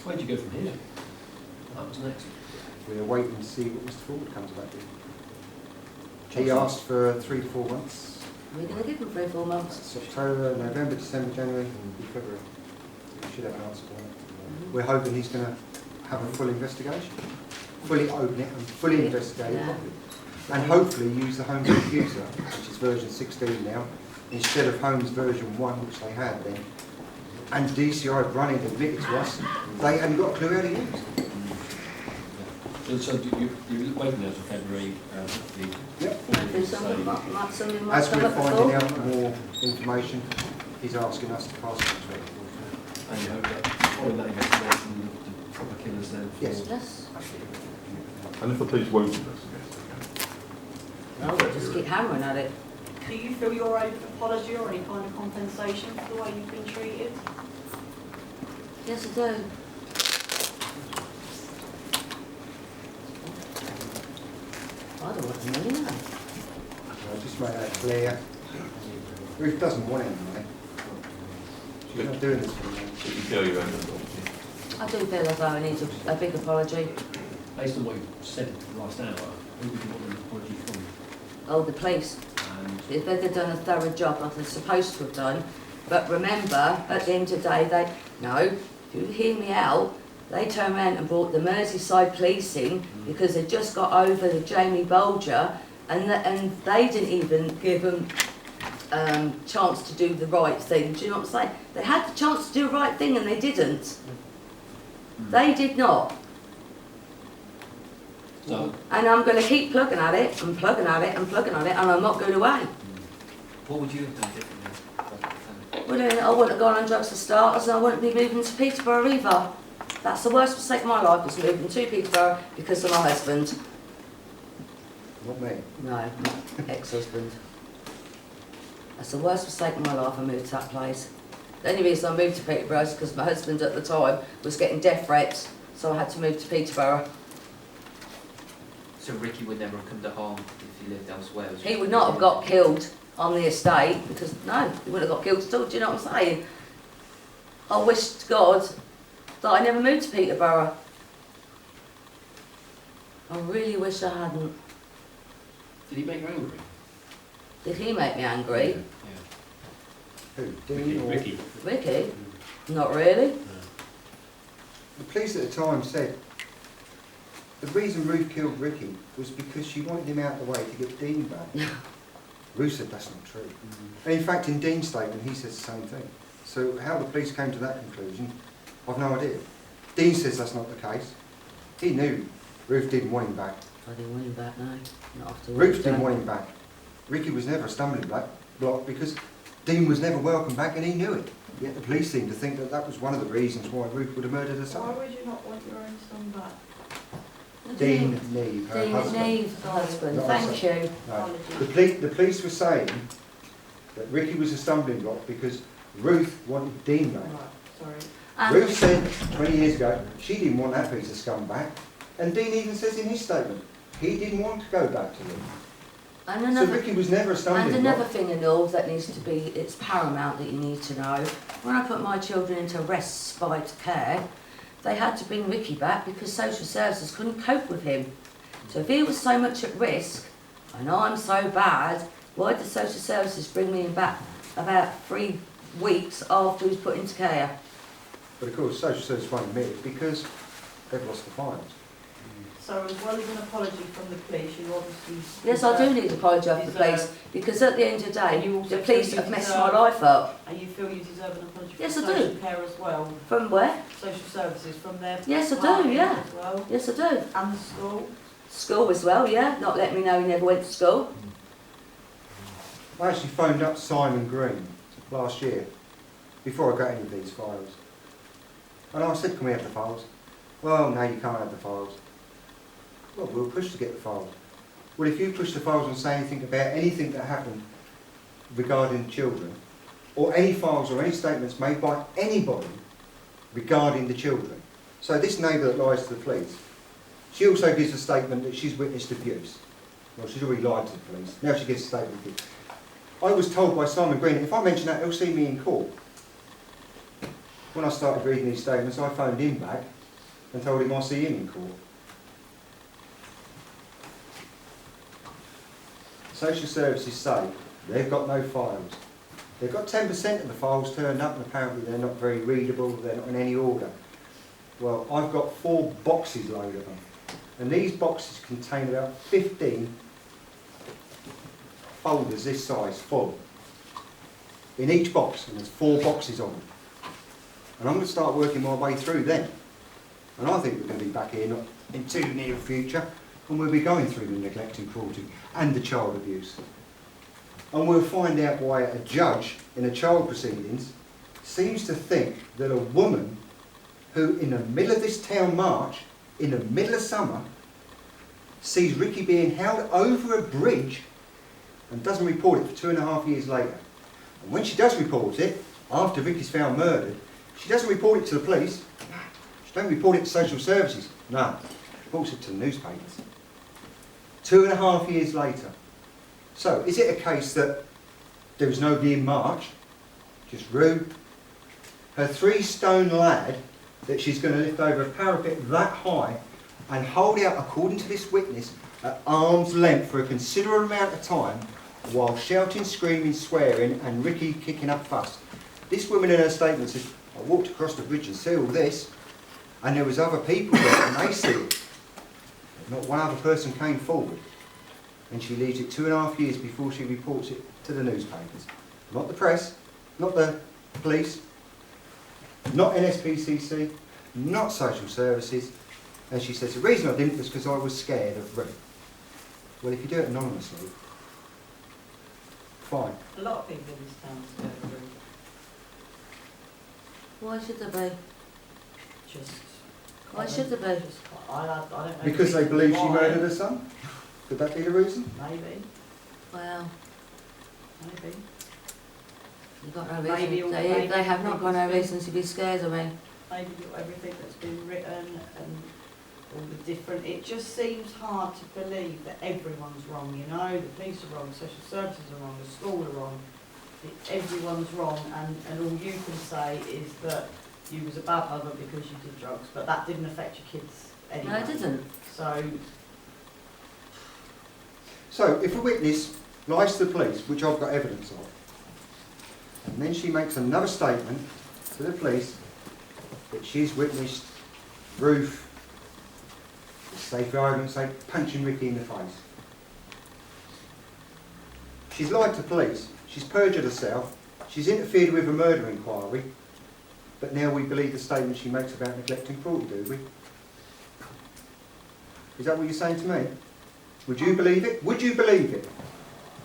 Where'd you go from here? What was next? We're waiting to see what Mr. Ford comes back with. He asked for 3 to 4 months. We're going to give him 3 or 4 months. It's October, November, December, January, February. We should have an answer for that. We're hoping he's going to have a full investigation. Fully open it and fully investigate it properly. And hopefully use the Homes Computer, which is version 16 now, instead of Homes version 1, which they had then. And DCI running admitted to us, they hadn't got a clue how to use it. So you're waiting now till February? Yep. As we're finding out more information, he's asking us to pass it to him. And you hope that following that investigation, the proper killers then? Yes. Yes. And if the police won't investigate? No, we'll just keep hammering at it. Do you feel you're owed an apology or any kind of compensation for the way you've been treated? Yes, I do. I don't want to know, you know. I just made that clear. Ruth doesn't want it anyway. She's not doing this for me. Did you feel your own? I do feel as though I need a big apology. Based on what you said last hour, who would you want an apology from? Oh, the police. And If they'd have done a thorough job like they're supposed to have done. But remember, at the end of the day, if you hear me out, they turned around and brought the Merseyside police in because they just got over the Jamie Bolger and they didn't even give them chance to do the right thing. Do you know what I'm saying? They had the chance to do the right thing and they didn't. They did not. so, And I'm going to keep plugging at it and plugging at it and plugging at it and I'm not going away. What would you have done differently? Well, then, I wouldn't have gone on drugs for starters and I wouldn't be moving to Peterborough either. That's the worst mistake of my life, was moving to Peterborough because of my husband. Not me. No, my ex-husband. That's the worst mistake of my life, I moved to that place. The only reason I moved to Peterborough is because my husband at the time was getting death threats, so I had to move to Peterborough. So Rikki would never have come to harm if he lived elsewhere? He would not have got killed on the estate, because no, he wouldn't have got killed at all, do you know what I'm saying? I wish to God that I never moved to Peterborough. I really wish I hadn't. did he make you angry? Did he make me angry? Who? Rikki. Dean or Rikki. Ricky? Not really. The police at the time said the reason Ruth killed Rikki was because she wanted him out of the way to get Dean back. Ruth said that's not true. And in fact, in Dean's statement, he says the same thing. So how the police came to that conclusion, I've no idea. Dean says that's not the case. He knew Ruth didn't want him back. I didn't want him back, no. Not after Ruth didn't want him back. Rikki was never a stumbling block because Dean was never welcome back and he knew it. Yet the police seemed to think that that was one of the reasons why Ruth would have murdered her Why son. would you not want your own son back? Dean Neave, her Dean husband. Neave, husband, Not thank myself. you. No. Apologies. The police were saying that Rikki was a stumbling block because Ruth wanted Dean back. Right, sorry. And Ruth said 20 years ago she didn't want that piece of scum back, and Dean even says in his statement he didn't want to go back to them. So another, Rikki was never a stumbling and block. another thing in all that needs to be, it's paramount that you need to know. When I put my children into respite care, they had to bring Rikki back because social services couldn't cope with him. So if he was so much at risk, and I'm so bad, why did social services bring me back about 3 weeks after he was put into care? But of course social services won't admit it because they've lost the files. So as well as an apology from the police, you obviously... Yes, I do need an apology off the police, because at the end of the day, the police have messed my life up. And you feel you deserve an apology Yes, from I do. social care as well? From where? Social services, from their... Yes, I do, department yeah. As well, Yes, I do. and the school? School as well, yeah. Not letting me know he never went to school. I actually phoned up Simon Green last year before I got any of these files. And I said, can we have the files? Well, no, you can't have the files. Well, we'll push to get the files. Well, if you push the files and say anything about anything that happened regarding children, or any files or any statements made by anybody regarding the children. So this neighbour that lies to the police, she also gives a statement that she's witnessed abuse. Well, she's already lied to the police. Now she gives a statement of abuse. I was told by Simon Green, if I mention that, he'll see me in court. when I started reading these statements, I phoned him back and told him I'll see him in court. Social services say they've got no files. They've got 10% of the files turned up and apparently they're not very readable, they're not in any order. Well, I've got 4 boxes loaded of them. And these boxes contain about 15 folders this size full. In each box, and there's 4 boxes on them. And I'm going to start working my way through them. And I think we're going to be back here not in too near future, and we'll be going through the neglect and cruelty and the child abuse. And we'll find out why a judge in a child proceedings seems to think that a woman who, in the middle of this town march, in the middle of summer, sees Rikki being held over a bridge and doesn't report it for 2.5 years later. And when she does report it, after Rikki's found murdered, she doesn't report it to the police. She don't report it to social services. No, she reports it to the newspapers. 2.5 years later. So, is it a case that there was nobody in March, just Rue, her 3-stone lad that she's going to lift over a parapet that high and hold out, according to this witness, at arm's length for a considerable amount of time while shouting, screaming, swearing and Rikki kicking up fuss? This woman in her statement says, I walked across the bridge and see all this, and there was other people there and they see it. But not one other person came forward. And she leaves it 2.5 years before she reports it to the newspapers. Not the press, not the police, not NSPCC, not social services. And she says, the reason I didn't was because I was scared of Rue. Well, if you do it anonymously, fine. A lot of people in this town are scared of Rue. Why should there be? Just. Why should there be? I don't know. Because they believe she why. murdered her son? Could that be the reason? Maybe. Well, Maybe. you've got no Maybe reason. maybe They have not got no because- reason to be scared of me. Maybe everything that's been written and all the different, it just seems hard to believe that everyone's wrong, you know, the police are wrong, social services are wrong, the school are wrong, everyone's wrong, and all you can say is that you was a bad mother because you did drugs, but that didn't affect your kids anyway. No, it didn't. So, So, if a witness lies to the police, which I've got evidence of, and then she makes another statement to the police that she's witnessed Ruth, say for argument's sake, punching Rikki in the face. She's lied to police, she's perjured herself, she's interfered with a murder inquiry, but now we believe the statement she makes about neglect and cruelty, do we? Is that what you're saying to me? Would you believe it? Would you believe it?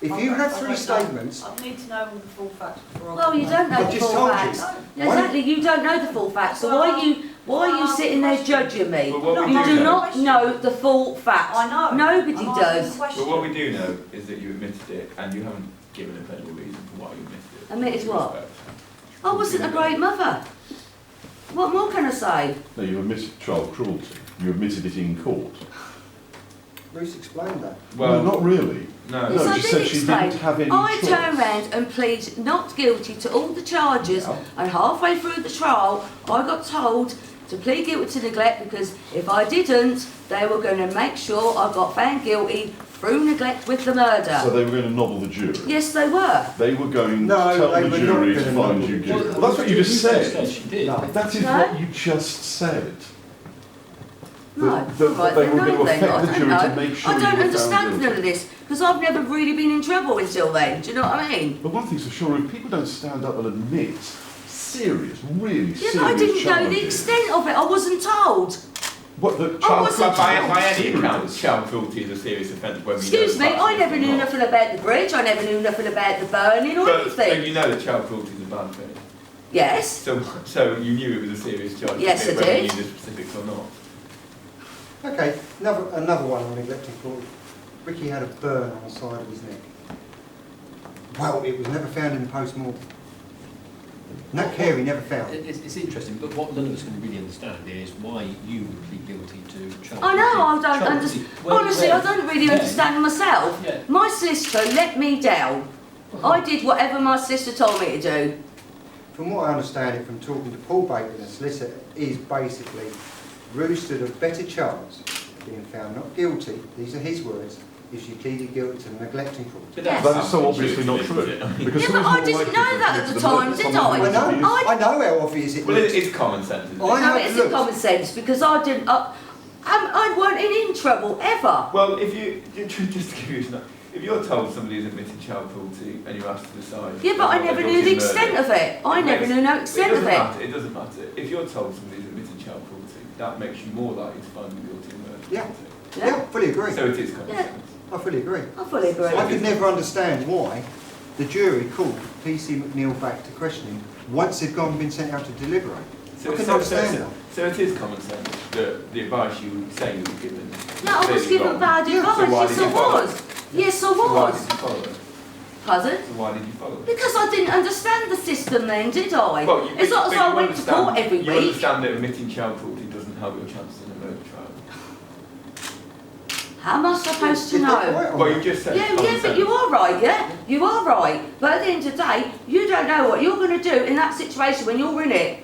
If you had 3 statements... I need to know all the full facts before I... Well, you don't know I've the just full told you. facts. No. Exactly, you don't know the full facts. So why are you sitting there judging me? But what we You do do know- not know the full facts. I know. Nobody I'm asking does. the question. But what we do know is that you admitted it and you haven't given a credible reason for why you admitted it. Admitted what? Respect. I wasn't a great mother. What more can I say? No, you admitted child cruelty. You admitted it in court. Bruce explained that. Well, not really. no. Yes, No, I she did said she explain. didn't have any I choice. turned round and pleaded not guilty to all the charges, Yeah. and halfway through the trial, I got told to plead guilty to neglect because if I didn't, they were going to make sure I got found guilty through neglect with the murder. So they were going to nobble the jury. Yes, they were. They were going No, to tell they the were not jury to gonna find nobble you the guilty. jury. Well, that's what you just said. She did. No. That is No? what you just said. No, That right, they then were no going to then, affect I the don't jury know. to make sure I you don't were understand found none guilty. of this because I've never really been in trouble until then. Do you know what I mean? But one thing's for sure, if people don't stand up and admit serious, really Yeah, serious but I didn't know the challenges- extent of it. I wasn't told. What, the I child wasn't By told. any account, child cruelty is a serious offence. Whether Excuse you me, know I never it or knew not. nothing about the bridge. I never knew nothing about the burning or But anything. you know that child cruelty is a bad thing. Yes. So you knew it was a serious charge. Yes, I whether did. you knew the specifics or not. Okay, another one on neglect and cruelty. Rikki had a burn on the side of his neck. Well, it was never found in the post-mortem. Nat Carey never found it. It's interesting, but what none of us can really understand is why you would plead guilty to child I know, I abuse. don't Child understand. abuse. Honestly, I don't really Yeah. understand myself. Yeah. My sister let me down. I did whatever my sister told me to do. from what I understand it from talking to Paul Bacon, the solicitor, is basically Ruse stood a better chance of being found not guilty, these are his words, if she pleaded guilty to neglecting fraud. But Yes. That is so obviously not Isn't true. it? Because Yeah, who but is I more didn't likely know to that at commit the the time, murder? did Someone I? who's I abused- know, I know how obvious it Well, it looks. is common sense, isn't it? I No, know it it isn't looks. common sense because I didn't. I weren't in trouble ever. Well, if just to give you a if you're told somebody is admitting child cruelty and you're asked to decide... Yeah, but I whether never they're knew the guilty of extent murder, of it. I it never makes- knew no extent of it. It doesn't matter. If you're told somebody's admitting child cruelty, that makes you more likely to find them guilty of murder. Yeah. doesn't Yeah, fully agree. it? So it is common Yeah. sense. I fully agree. I fully agree. I could never understand why the jury called PC McNeil back to questioning once they'd gone and been sent out to deliberate. I couldn't understand that. So it is common sense that the advice you say you were given... No, I was clearly given wrong. bad Yeah, so advice. why Yes, did I you follow was. Yes, I So why was. did you follow it? Pardon? So why did you follow it? Because I didn't understand the system then, did I? Well, you- It's not as but though I you went to court understand- every You week. understand that admitting child cruelty doesn't help your chances in a murder trial. How am I supposed to Is that know? right or Well, not? you just said Yeah, common yeah, but sense. you are right, yeah? You are right. But at the end of the day, you don't know what you're going to do in that situation when you're in it.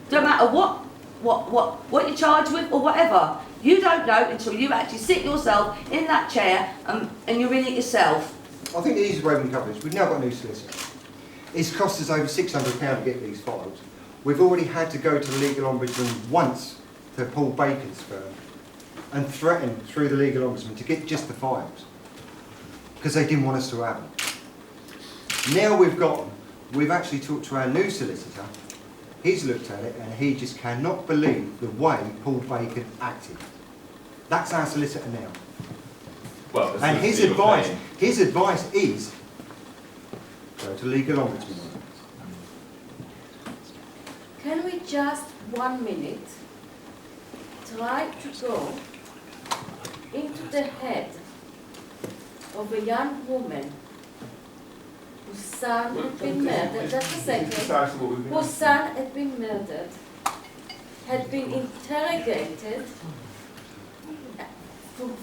Don't matter what you're charged with or whatever. You don't know until you actually sit yourself in that chair and you're in it yourself. I think the easiest way we can cover this, we've now got a new solicitor. It's cost us over £600 to get these files. We've already had to go to the legal ombudsman once to Paul Bacon's firm and threaten through the legal ombudsman to get just the files because they didn't want us to have them. Now we've actually talked to our new solicitor. He's looked at it and he just cannot believe the way Paul Bacon acted. That's our solicitor now. Well, the And his solicitor you're advice is go to legal ombudsman. Can we just 1 minute try to go into the head of a young woman whose son had been murdered, just a second, precisely what we've been whose asking. son had been murdered, had been interrogated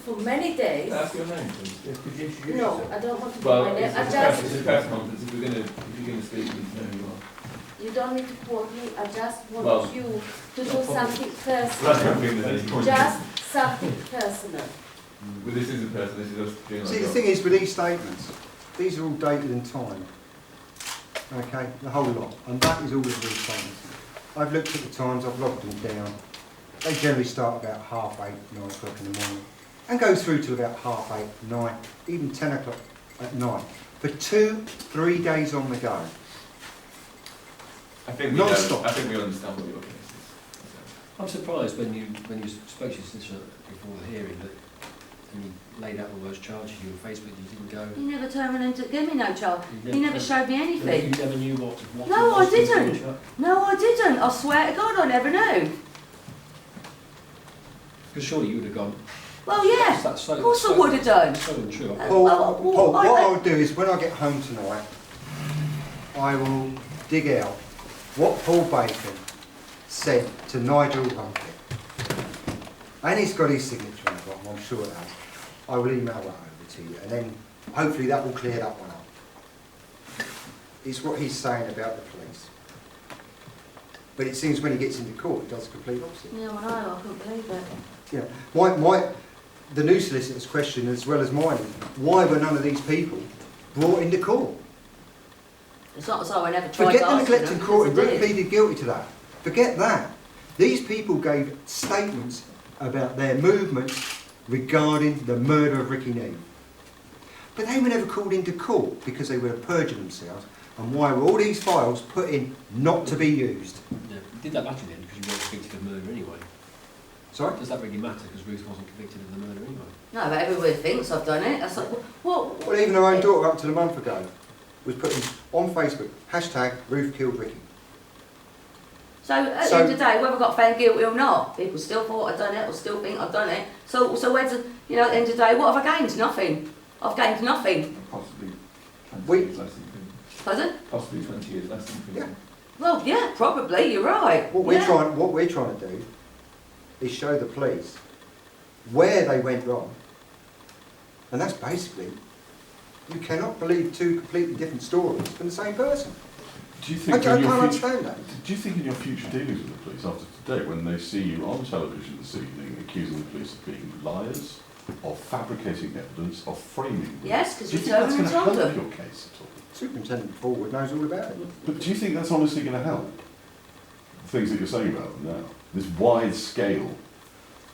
for many days. Can I ask your name, please? Yes, could you introduce No, yourself? I don't want to give Well, my name. it's I a just, press conference. If you're going to speak, you need to know who you are. you don't need to quote me. I just want Well, you to do something Well, I personal. don't think there's any point. Just something personal. Well, this isn't personal. This is us doing our See, the job. thing is with these statements, these are all dated in time. Okay, the whole lot. And that is all of these statements. I've looked at the times, I've logged them down. They generally start about 8:30, 9 o'clock in the morning and go through to about 8:30, 9, even 10 o'clock at night. For 2-3 days on the go. I think we Non-stop. I think we understand what your case is. I'm surprised when you spoke to your solicitor before the hearing that and you laid out all those charges you on Facebook, you didn't go. You never turned around and give me no charge. You never showed me anything. You never knew what No, I was the didn't. charge. No, I didn't. I swear to God, I never knew. Because surely you would have gone. Well, yeah, That's so, of course I so- would have done. So untrue. Paul, well, Paul, what I- I'll do is when I get home tonight, I will dig out what Paul Bacon said to Nigel Humphrey. And he's got his signature on the bottom, I'm sure it has. I will email that over to you and then hopefully that will clear that one up. It's what he's saying about the police. But it seems when he gets into court, he does the complete opposite. Yeah, I know, I couldn't believe it. You know, the new solicitor's question, as well as mine, is why were none of these people brought into court? It's not as though I never tried Forget to the ask neglect them, and court and because I did. pleaded guilty to that. Forget that. These people gave statements about their movements regarding the murder of Rikki Neave. But they were never called into court because they were perjuring themselves. And why were all these files put in not to be used? Yeah. Did that matter then? Because you weren't convicted of murder anyway. Sorry? Does that really matter? Because Ruth wasn't convicted of the murder anyway. No, but everybody thinks I've done it. That's like, well, Well, even her own daughter up to a month ago was putting on Facebook, #Ruth killed Rikki. so at the end of the day, whether I got found guilty or not, people still thought I'd done it or still think I've done it. So where's the, you know, at the end of the day, what have I gained? Nothing. I've gained nothing. Possibly 20 We- years less in prison. Pardon? Possibly 20 years less in prison. Well, yeah, probably, you're right. What we're trying to do is show the police where they went wrong. And that's basically, you cannot believe two completely different stories from the same person. Do you I think can't in your future, understand that. do you think in your future dealings with the police after today, when they see you on television this evening accusing the police of being liars, of fabricating evidence, of framing? Yes, because do you we think that's told going to them. help your case at all? Superintendent Forward knows all about it. But do you think that's honestly going to help? Things that you're saying about them now, this wide scale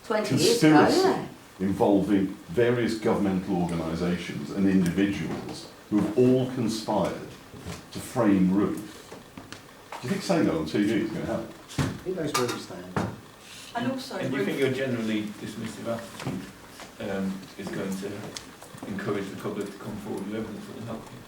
20 years ago, conspiracy yeah. involving various governmental organisations and individuals who have all conspired to frame Ruth. Do you think saying that on TV is going to help? He knows where we stand. And also, And do you think your generally dismissive attitude is going to encourage the public to come forward with evidence that will help you?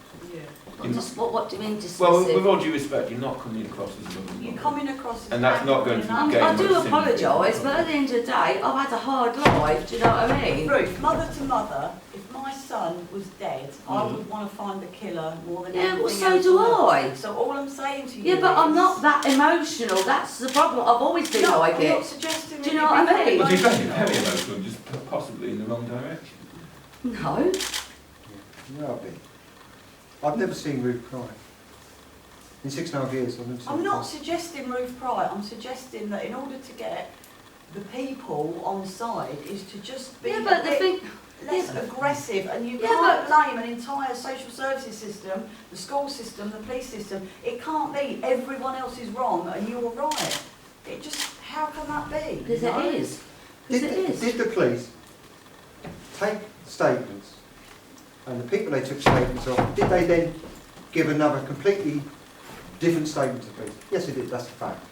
yeah. What do you mean dismissive? Well, with all due respect, you're not coming across as a government. You're coming across as And that's not going to angry and gain I much do sympathy. apologise, but at the end of the day, I've had a hard life, do you know what I mean? Ruth, mother to mother, if my son was dead, I would want to find the killer more than anything Yeah, well, so else do on earth. I. So all I'm saying to you Yeah, but is, I'm not that emotional, that's the problem, I've always been No, like I'm not it. suggesting Do you that know what I you're mean? But being you're very emotional. emotional, just possibly in the wrong direction. No. Yeah, I've been. I've never seen Ruth cry. In 6.5 years, I've never seen I'm her not cry. suggesting Ruth Pryor, I'm suggesting that in order to get the people on side is to just be Yeah, a but the bit thing, less yeah, aggressive, and you Yeah, can't blame an entire social services system, the school system, the police system. It can't be everyone else is wrong and you're right. It just, how can that be? because you know? it is. Because it is. Did the police take statements, and the people they took statements of, did they then give another completely different statement to the police? Yes, they did, that's a fact.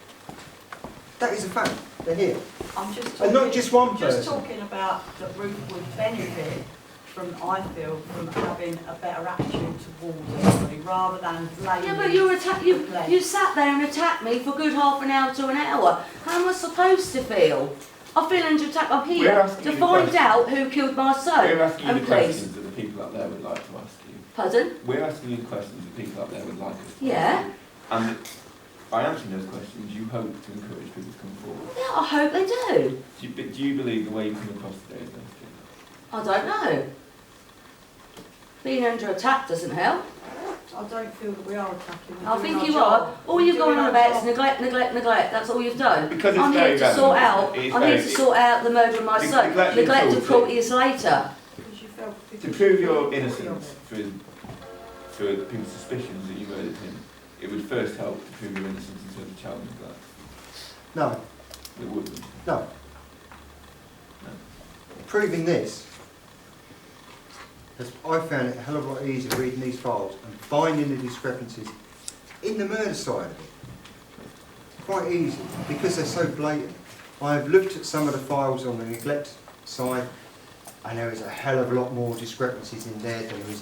That is a fact, they're here. I'm just And not just one just person. talking about that Ruth would benefit from, I feel, from having a better attitude towards everybody rather than blaming. Yeah, but you sat there and attacked me for a good half an hour to an hour. How am I supposed to feel? I feel under attack. I'm We're here asking to you the find question. out who killed my son. We're asking you And the please. questions that the people up there would like to ask you. Pardon? We're asking you the questions that people up there would like us to Yeah. ask you. And by answering those questions, you hope to encourage people to come forward. Yeah, I hope they do. Do you believe the way you come across today is going to do that? I don't know. Being under attack doesn't help. I don't feel that we are attacking. We're I doing think our you job. are. All We're you're going doing on our about is job. neglect, neglect, neglect. That's all you've done. Because it's I'm very here to sort relevant. out. It's I'm here very- to sort out the murder of my son. Neglect Neglect and of cruelty. 40 years later. Because you felt- To prove your innocence through people's suspicions that you murdered him, it would first help to prove your innocence in terms of child neglect. No, It wouldn't. no. Proving this, I found it a hell of a lot easier reading these files and finding the discrepancies in the murder side of it. Quite easy, because they're so blatant. I've looked at some of the files on the neglect side, and there is a hell of a lot more discrepancies in there than there is in